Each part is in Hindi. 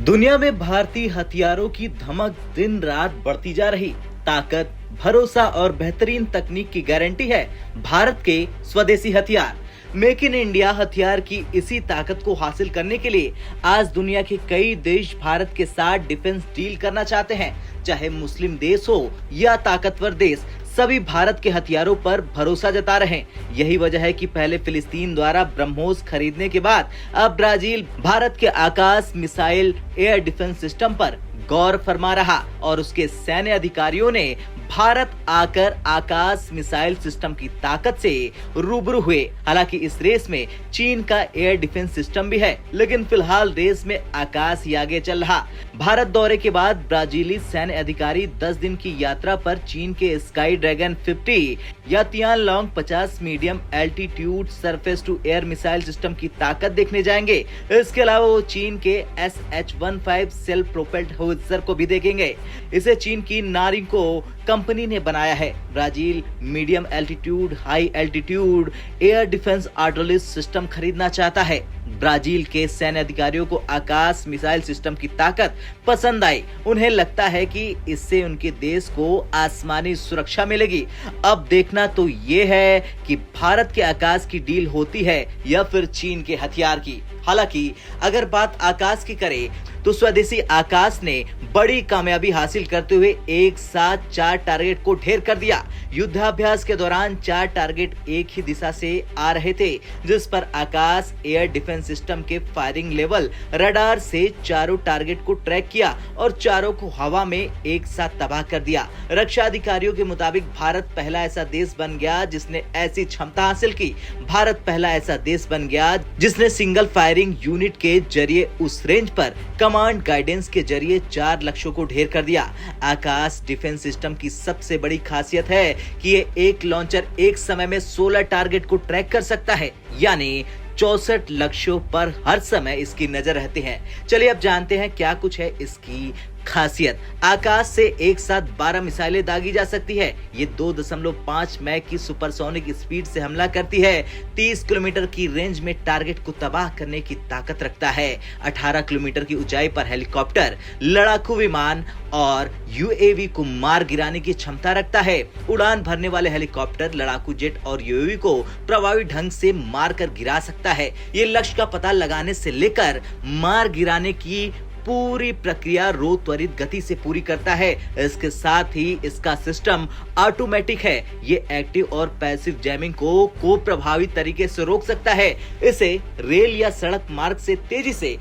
दुनिया में भारतीय हथियारों की धमक दिन रात बढ़ती जा रही। ताकत, भरोसा और बेहतरीन तकनीक की गारंटी है भारत के स्वदेशी हथियार। मेक इन इंडिया हथियार की इसी ताकत को हासिल करने के लिए आज दुनिया के कई देश भारत के साथ डिफेंस डील करना चाहते हैं। चाहे मुस्लिम देश हो या ताकतवर देश, सभी भारत के हथियारों पर भरोसा जता रहे हैं। यही वजह है कि पहले फिलिस्तीन द्वारा ब्रह्मोस खरीदने के बाद अब ब्राजील भारत के आकाश मिसाइल एयर डिफेंस सिस्टम पर गौर फरमा रहा और उसके सैन्य अधिकारियों ने भारत आकर आकाश मिसाइल सिस्टम की ताकत से रूबरू हुए। हालांकि इस रेस में चीन का एयर डिफेंस सिस्टम भी है, लेकिन फिलहाल रेस में आकाश ही आगे चल रहा। भारत दौरे के बाद ब्राजीली सैन्य अधिकारी 10 दिन की यात्रा पर चीन के स्काई ड्रैगन 50 या Tianlong 50 medium altitude surface to air missile system की ताकत देखने जाएंगे। इसके अलावा वो चीन के SH-15 सेल्फ प्रोपेल्ड होवित्जर को भी देखेंगे। इसे चीन की नारिंको कंपनी ने बनाया है। Brazil medium altitude high altitude air defence artillery system खरीदना चाहता है। ब्राजील के सैन्य अधिकारियों को आकाश मिसाइल सिस्टम की ताकत पसंद आई। उन्हें लगता है कि इससे उनके देश को आसमानी सुरक्षा मिलेगी। अब देखना तो ये है कि भारत के आकाश की डील होती है या फिर चीन के हथियार की। हालांकि अगर बात आकाश की करें तो स्वदेशी आकाश ने बड़ी कामयाबी हासिल करते हुए एक साथ 4 टारगेट को ढेर कर दिया। युद्धाभ्यास के दौरान 4 टारगेट एक ही दिशा से आ रहे थे, जिस पर आकाश एयर डिफेंस सिस्टम के फायरिंग लेवल रडार से चारों टारगेट को ट्रैक किया और चारों को हवा में एक साथ तबाह कर दिया। रक्षा अधिकारियों के मुताबिक भारत पहला ऐसा देश बन गया जिसने ऐसी क्षमता हासिल की। भारत पहला ऐसा देश बन गया जिसने सिंगल फायरिंग यूनिट के जरिए उस रेंज पर कमांड गाइडेंस के जरिए 4 लक्ष्यों को ढेर कर दिया। आकाश डिफेंस सिस्टम की सबसे बड़ी खासियत है कि ये एक लॉन्चर एक समय में 16 टारगेट को ट्रैक कर सकता है, यानी 64 लक्ष्यों पर हर समय इसकी नजर रहती है। चलिए अब जानते हैं क्या कुछ है इसकी खासियत। आकाश से एक साथ 12 मिसाइलें दागी जा सकती है। ये 2.5 मैक की सुपरसोनिक स्पीड से हमला करती है। 30 किलोमीटर की रेंज में टारगेट को तबाह करने की ताकत रखता है। 18 किलोमीटर की ऊंचाई पर हेलीकॉप्टर, लड़ाकू विमान और UAV को मार गिराने की क्षमता रखता है। उड़ान भरने वाले हेलीकॉप्टर, लड़ाकू जेट और UAV को प्रभावी ढंग से मार कर गिरा सकता है। ये लक्ष्य का पता लगाने से लेकर मार गिराने की पूरी प्रक्रिया त्वरित गति से पूरी करता है। इसके साथ ही इसका सिस्टम ऑटोमेटिक है। ये एक्टिव और पैसिव जैमिंग को प्रभावी तरीके से रोक सकता है। इसे रेल या सड़क मार्ग से तेजी से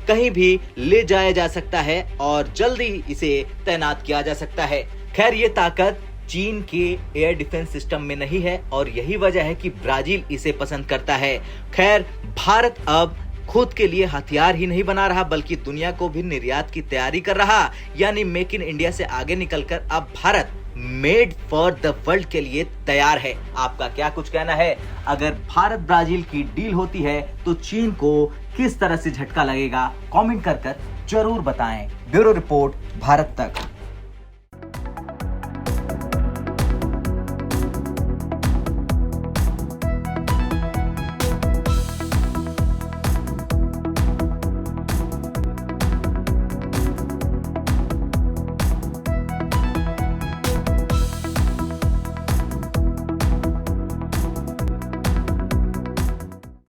कहीं भी ले जाया जा सकता है और जल्दी इसे तैनात किया जा सकता है। खैर, ये ताकत चीन के एयर डिफेंस सिस्टम में नहीं है और यही वजह है कि ब्राजील इसे पसंद करता है। खैर, भारत अब खुद के लिए हथियार ही नहीं बना रहा बल्कि दुनिया को भी निर्यात की तैयारी कर रहा, यानी मेक इन इंडिया से आगे निकलकर अब Bharat made for the world के लिए तैयार है। आपका क्या कुछ कहना है? अगर भारत ब्राजील की डील होती है तो चीन को किस तरह से झटका लगेगा? कमेंट कर जरूर बताएं। ब्यूरो रिपोर्ट, भारत तक।